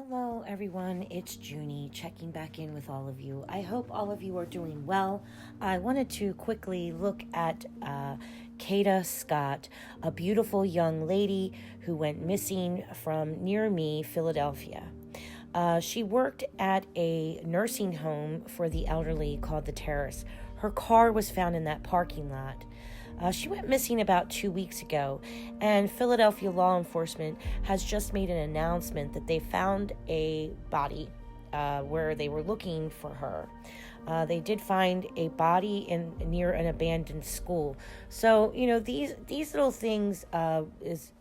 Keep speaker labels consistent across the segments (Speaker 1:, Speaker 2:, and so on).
Speaker 1: Hello, everyone. It's Junie checking back in with all of you. I hope all of you are doing well. I wanted to quickly look at Kada Scott, a beautiful young lady who went missing from near me, Philadelphia. She worked at a nursing home for the elderly called the Terrace. Her car was found in that parking lot. She went missing about 2 weeks ago, and Philadelphia law enforcement has just made an announcement that they found a body where they were looking for her. They did find a body near an abandoned school. So, these little things is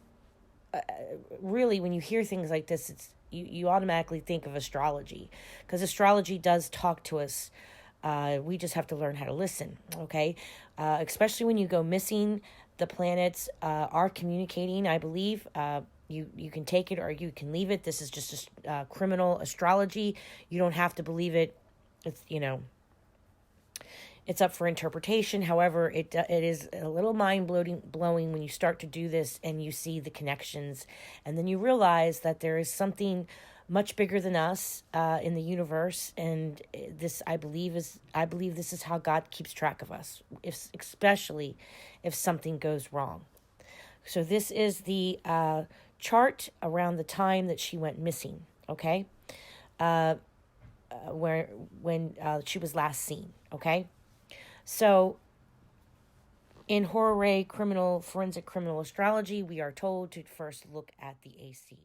Speaker 1: really, when you hear things like this, you automatically think of astrology, because astrology does talk to us. We just have to learn how to listen, okay? Especially when you go missing, the planets are communicating, I believe. You can take it or you can leave it. This is just criminal astrology. You don't have to believe it. It's up for interpretation. However, it is a little mind-blowing when you start to do this and you see the connections. And then you realize that there is something much bigger than us in the universe, and this I believe this is how God keeps track of us, especially if something goes wrong. So this is the chart around the time that she went missing. Okay, when she was last seen. Okay, so in forensic criminal astrology, we are told to first look at the AC.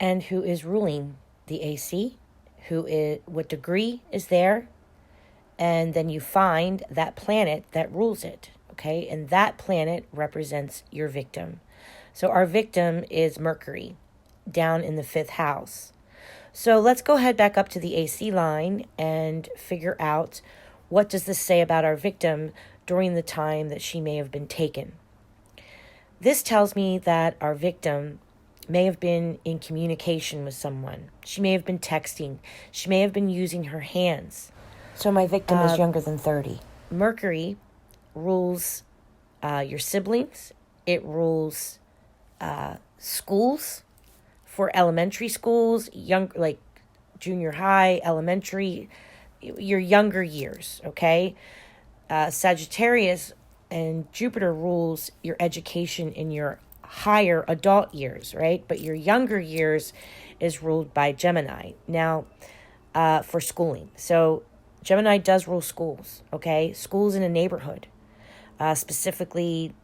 Speaker 1: And who is ruling the AC, what degree is there, and then you find that planet that rules it, okay? And that planet represents your victim. So our victim is Mercury, down in the 5th house. So let's go ahead back up to the AC line and figure out, what does this say about our victim during the time that she may have been taken? This tells me that our victim may have been in communication with someone. She may have been texting. She may have been using her hands. So my victim is younger than 30. Mercury rules your siblings. It rules schools, for elementary schools, like junior high, elementary, your younger years, okay? Sagittarius and Jupiter rules your education in your higher adult years, right? But your younger years is ruled by Gemini. Now, for schooling. So Gemini does rule schools, okay? Schools in a neighborhood, specifically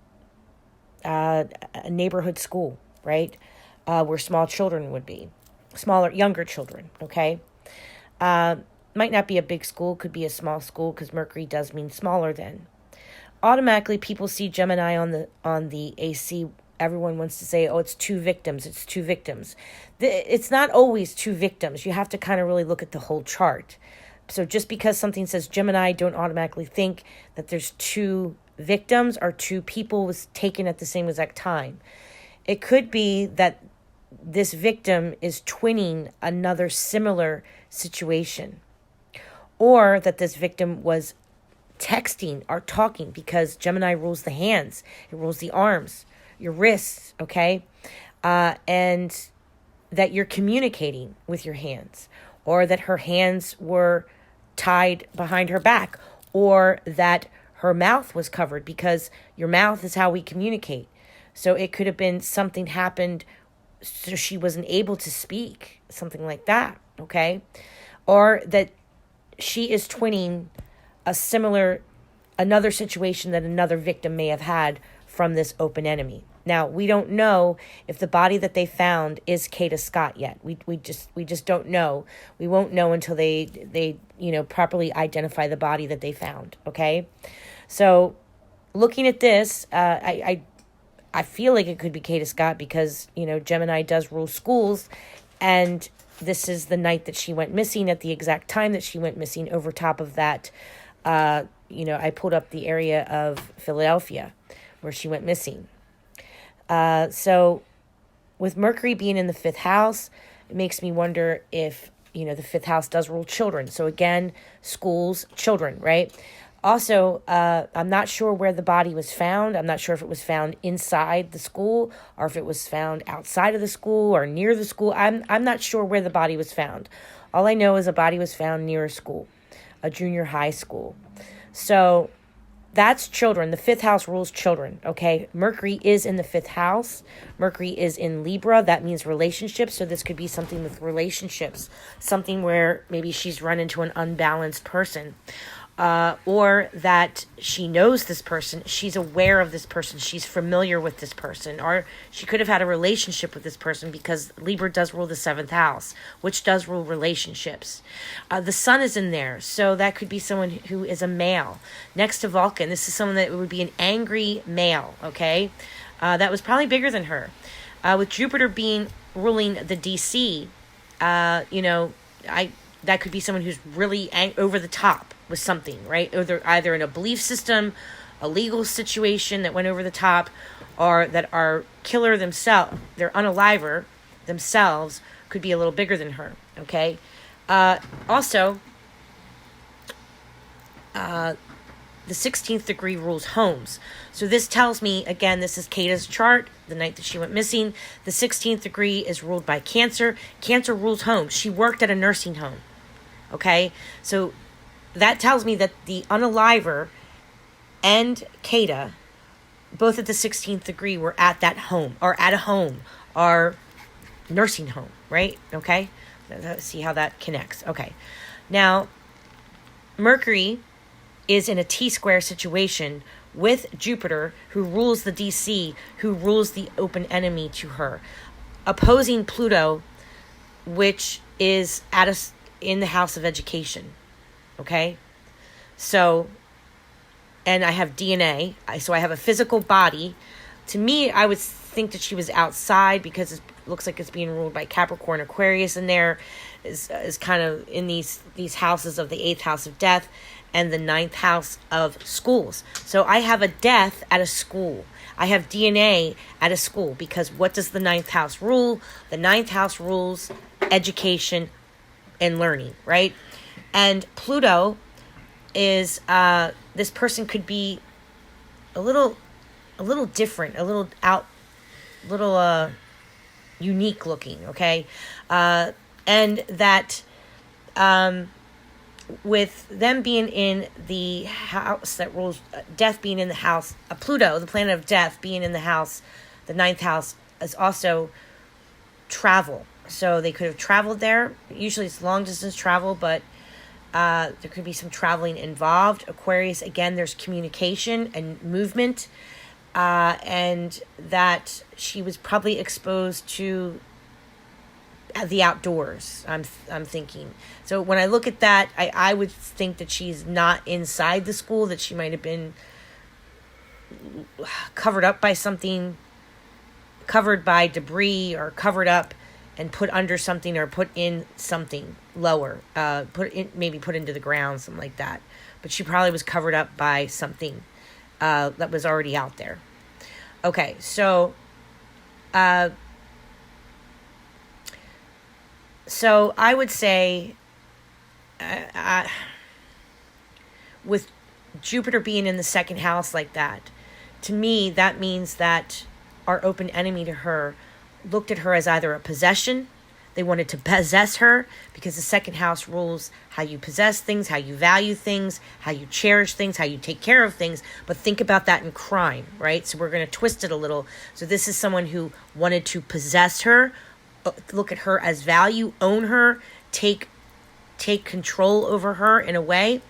Speaker 1: a neighborhood school, right? Where small children would be, younger children, okay? Might not be a big school, could be a small school, because Mercury does mean smaller than. Automatically, people see Gemini on the AC. Everyone wants to say, oh, it's two victims. It's not always two victims. You have to kind of really look at the whole chart. So just because something says Gemini, don't automatically think that there's two victims or two people was taken at the same exact time. It could be that this victim is twinning another similar situation, or that this victim was texting or talking, because Gemini rules the hands. It rules the arms, your wrists, okay? And that you're communicating with your hands, or that her hands were tied behind her back, or that her mouth was covered, because your mouth is how we communicate. So it could have been something happened so she wasn't able to speak, something like that, okay? Or that she is twinning another situation that another victim may have had from this open enemy. Now, we don't know if the body that they found is Kada Scott yet. We just don't know. We won't know until they properly identify the body that they found, okay? So, looking at this, I feel like it could be Kada Scott, because, Gemini does rule schools, and this is the night that she went missing, at the exact time that she went missing. Over top of that, I pulled up the area of Philadelphia where she went missing. So with Mercury being in the 5th house, it makes me wonder if, the 5th house does rule children. So again, schools, children, right? Also, I'm not sure where the body was found. I'm not sure if it was found inside the school or if it was found outside of the school or near the school. I'm not sure where the body was found. All I know is a body was found near a school, a junior high school. So that's children. The fifth house rules children, okay? Mercury is in the fifth house. Mercury is in Libra. That means relationships. So this could be something with relationships, something where maybe she's run into an unbalanced person. Or that she knows this person, she's aware of this person, she's familiar with this person, or she could have had a relationship with this person because Libra does rule the seventh house, which does rule relationships. The sun is in there, so that could be someone who is a male. Next to Vulcan, this is someone that would be an angry male, okay? That was probably bigger than her. With Jupiter ruling the DC, that could be someone who's really over the top with something, right? Or they're either in a belief system, a legal situation that went over the top, or that our killer themselves, their unaliver themselves, could be a little bigger than her, okay? Also, the 16th degree rules homes. So this tells me, again, this is Kada's chart, the night that she went missing. The 16th degree is ruled by Cancer. Cancer rules homes. She worked at a nursing home, okay? So that tells me that the unaliver and Kada, both at the 16th degree, were at that home, or at a home, or nursing home, right? Okay? Let's see how that connects. Okay. Now, Mercury is in a T-square situation with Jupiter, who rules the DC, who rules the open enemy to her, opposing Pluto, which is in the house of education. Okay, so, and I have DNA, so I have a physical body. To me, I would think that she was outside because it looks like it's being ruled by Capricorn. Aquarius in there is kind of in these houses of the 8th house of death and the 9th house of schools. So I have a death at a school. I have DNA at a school because what does the 9th house rule? The 9th house rules education and learning, right? And Pluto is, this person could be a little different, a little unique looking, okay? And that, with them being in the house that rules death, being in the house, Pluto, the planet of death, being in the house, the 9th house, is also travel. So they could have traveled there. Usually it's long distance travel, but there could be some traveling involved. Aquarius, again, there's communication and movement, and that she was probably exposed to the outdoors, I'm thinking. So when I look at that, I would think that she's not inside the school, that she might have been covered up by something, covered by debris, or covered up and put under something, or put in something lower, put into the ground, something like that. But she probably was covered up by something that was already out there. Okay, so I would say, with Jupiter being in the 2nd house like that, to me, that means that our open enemy to her looked at her as either a possession. They wanted to possess her because the 2nd house rules how you possess things, how you value things, how you cherish things, how you take care of things. But think about that in crime, right? So we're going to twist it a little. So this is someone who wanted to possess her, look at her as value, own her, take control over her in a way.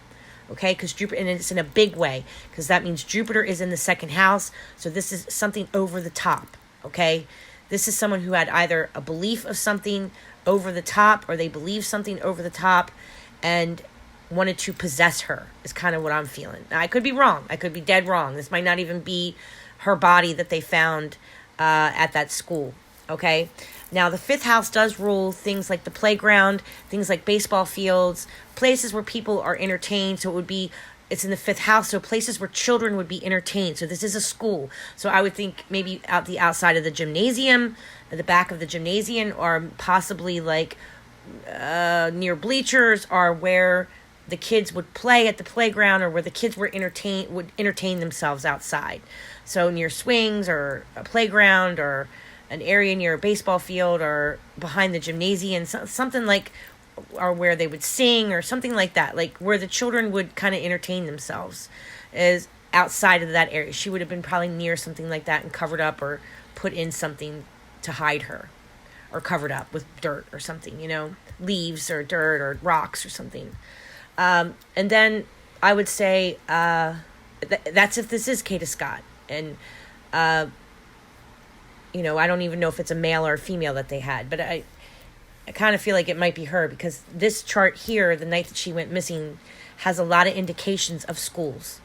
Speaker 1: Okay, because Jupiter, and it's in a big way, because that means Jupiter is in the 2nd house. So this is something over the top, okay? This is someone who had either a belief of something over the top, or they believe something over the top and wanted to possess her, is kind of what I'm feeling. Now, I could be wrong. I could be dead wrong. This might not even be her body that they found at that school, okay? Now, the 5th house does rule things like the playground, things like baseball fields, places where people are entertained. So it's in the 5th house, so places where children would be entertained. So this is a school. So I would think maybe the outside of the gymnasium, at the back of the gymnasium, or possibly like near bleachers, or where the kids would play at the playground, or where the kids would entertain themselves outside. So near swings or a playground or an area near a baseball field or behind the gymnasium, something like, or where they would sing or something like that, like where the children would kind of entertain themselves, is outside of that area. She would have been probably near something like that and covered up or put in something to hide her, or covered up with dirt or something, leaves or dirt or rocks or something. And then I would say that's if this is Kada Scott. And, I don't even know if it's a male or a female that they had, but I kind of feel like it might be her, because this chart here, the night that she went missing, has a lot of indications of schools,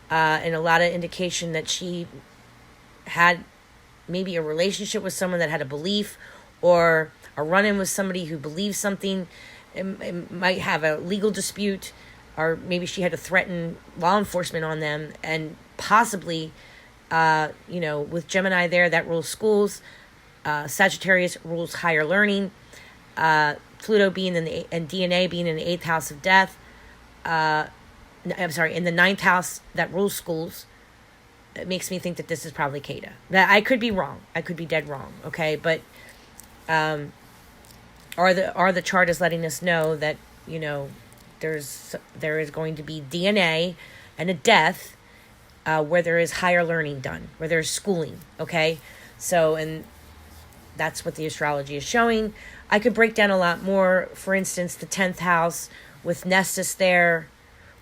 Speaker 1: and a lot of indication that she had maybe a relationship with someone that had a belief, or a run-in with somebody who believes something. It might have a legal dispute, or maybe she had to threaten law enforcement on them, and possibly, with Gemini there, that rules schools. Sagittarius rules higher learning. Pluto being and DNA being in the 8th house of death. In the 9th house that rules schools. It makes me think that this is probably Kada. I could be wrong. I could be dead wrong. Okay, but are the chart is letting us know that there is going to be DNA and a death where there is higher learning done, where there's schooling. Okay, so, and that's what the astrology is showing. I could break down a lot more. For instance, the 10th house with Nessus there,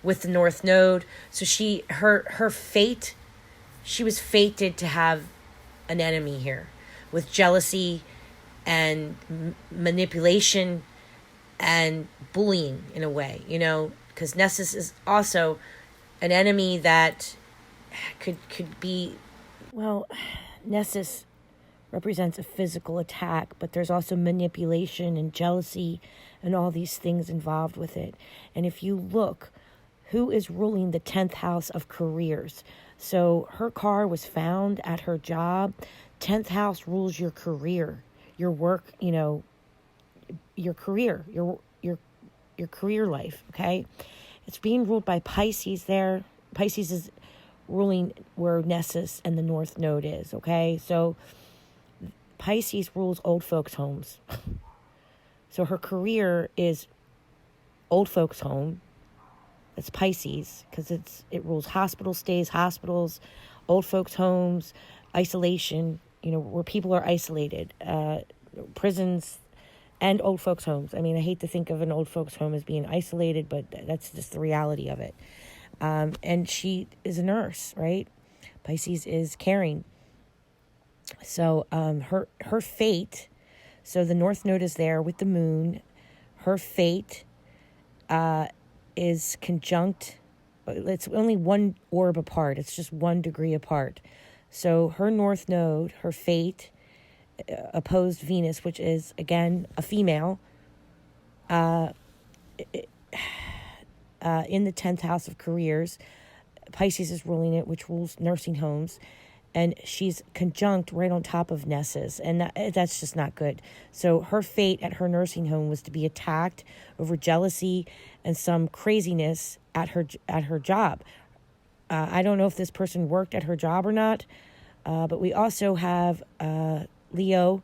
Speaker 1: with the North Node. So her fate. She was fated to have an enemy here, with jealousy and manipulation and bullying in a way, because Nessus is also an enemy that could be, well, Nessus represents a physical attack, but there's also manipulation and jealousy and all these things involved with it. And if you look, who is ruling the 10th house of careers? So her car was found at her job. 10th house rules your career, your work, your career, your career life, okay? It's being ruled by Pisces there. Pisces is ruling where Nessus and the North Node is, okay? So Pisces rules old folks' homes. So her career is old folks' home. It's Pisces, because it rules hospital stays, hospitals, old folks' homes, isolation, where people are isolated, prisons, and old folks' homes. I mean, I hate to think of an old folks' home as being isolated, but that's just the reality of it. And she is a nurse, right? Pisces is caring. So her fate, so the North Node is there with the moon. Her fate is conjunct. It's only one orb apart. It's just 1 degree apart. So her North Node, her fate, opposed Venus, which is, again, a female, in the 10th house of careers. Pisces is ruling it, which rules nursing homes. And she's conjunct right on top of Nessus. And that's just not good. So her fate at her nursing home was to be attacked over jealousy and some craziness at her job. I don't know if this person worked at her job or not. But we also have Leo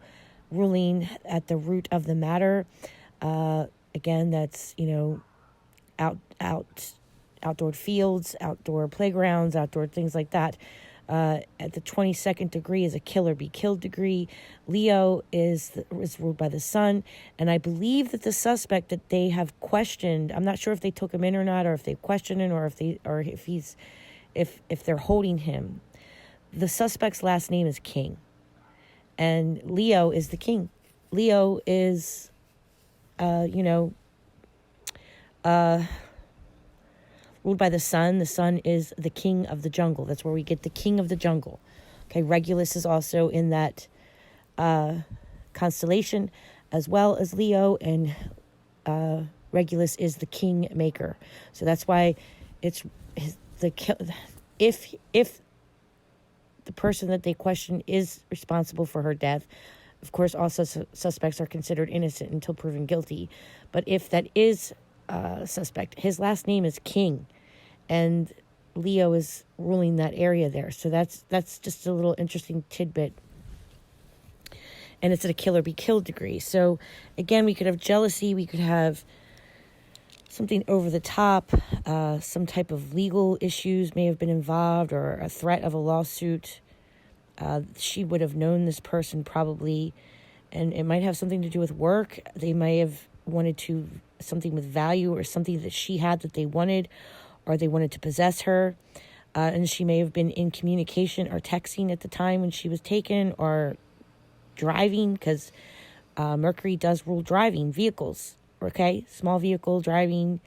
Speaker 1: ruling at the root of the matter. Again, that's, outdoor fields, outdoor playgrounds, outdoor things like that. At the 22nd degree is a kill or be killed degree. Leo is ruled by the sun, and I believe that the suspect that they have questioned, I'm not sure if they took him in or not, or if they questioned him, or if they're holding him. The suspect's last name is King, and Leo is the king. Leo is, ruled by the sun. The sun is the king of the jungle. That's where we get the king of the jungle. Okay, Regulus is also in that constellation, as well as Leo, and Regulus is the king maker. So that's why it's if the person that they question is responsible for her death. Of course, also suspects are considered innocent until proven guilty. But if that is suspect. His last name is King, and Leo is ruling that area there. So that's just a little interesting tidbit. And it's at a kill or be killed degree. So again, we could have jealousy. We could have something over the top. Some type of legal issues may have been involved, or a threat of a lawsuit. She would have known this person probably, and it might have something to do with work. They may have wanted something with value, or something that she had that they wanted, or they wanted to possess her. And she may have been in communication or texting at the time when she was taken, or driving, because Mercury does rule driving vehicles. Okay, small vehicle driving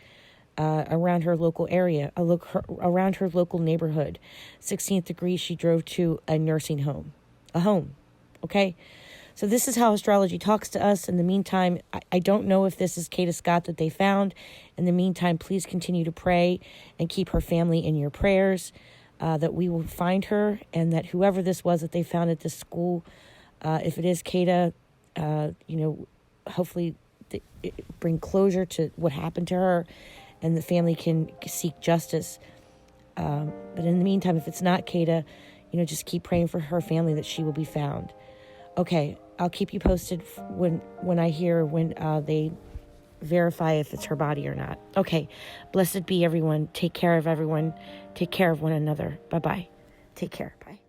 Speaker 1: around her local area, around her local neighborhood. 16th degree, she drove to a nursing home, a home. Okay, so this is how astrology talks to us. In the meantime, I don't know if this is Kada Scott that they found. In the meantime, please continue to pray and keep her family in your prayers, that we will find her, and that whoever this was that they found at this school, if it is Kada, hopefully bring closure to what happened to her, and the family can seek justice. But in the meantime, if it's not Kada, just keep praying for her family that she will be found. Okay, I'll keep you posted when I hear when they verify if it's her body or not. Okay, blessed be everyone. Take care of everyone. Take care of one another. Bye-bye. Take care. Bye.